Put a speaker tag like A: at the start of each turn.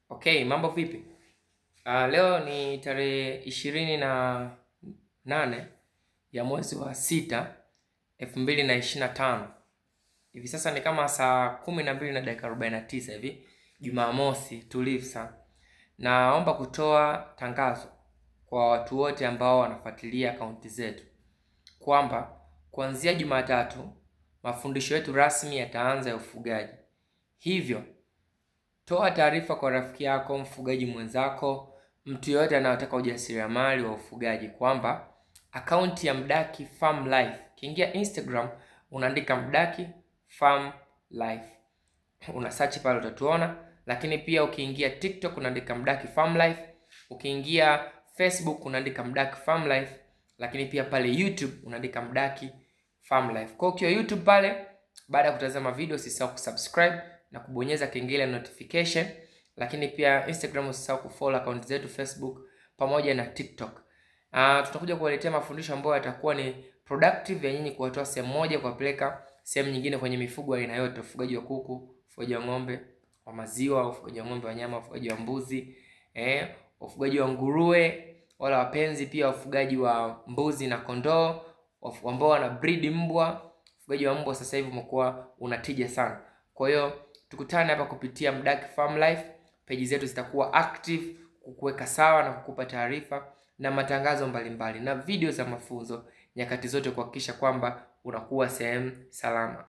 A: Okay, mambo vipi? Leo ni tarehe 28 ya mwezi wa 6 2025. Hivi sasa ni kama saa 12:49 hivi, Jumamosi tulivu sana. Naomba kutoa tangazo kwa watu wote ambao wanafuatilia akaunti zetu kwamba kuanzia Jumatatu mafundisho yetu rasmi yataanza ya ufugaji. Hivyo toa taarifa kwa rafiki yako, mfugaji mwenzako, mtu yote anayetaka ujasiriamali wa ufugaji kwamba akaunti ya Mdaki Farm Life. Kiingia Instagram unaandika Mdaki Farm Life. Una search pale utatuona, lakini pia ukiingia TikTok unaandika Mdaki Farm Life, ukiingia Facebook unaandika Mdaki Farm Life, lakini pia pale YouTube unaandika Mdaki Farm Life. Kwa hiyo YouTube pale, baada ya kutazama video usisahau kusubscribe na kubonyeza kengele ya notification, lakini pia Instagram usisahau kufollow account zetu Facebook pamoja na TikTok. Tutakuja kuwaletea mafundisho ambayo yatakuwa ni productive ya nyinyi kuwatoa sehemu moja kuwapeleka sehemu nyingine kwenye mifugo aina yote: ufugaji wa kuku, ufugaji wa ng'ombe wa maziwa, ufugaji wa ng'ombe wa nyama, ufugaji wa mbuzi, ufugaji wa nguruwe, wala wapenzi pia ufugaji wa mbuzi na kondoo, ambao wana breed mbwa. Ufugaji wa mbwa sasa hivi umekuwa unatija sana. Kwa hiyo tukutane hapa kupitia Mdaki Farm Life. Page zetu zitakuwa active kukuweka sawa na kukupa taarifa na matangazo mbalimbali na video za mafunzo nyakati zote, kuhakikisha kwamba unakuwa sehemu salama.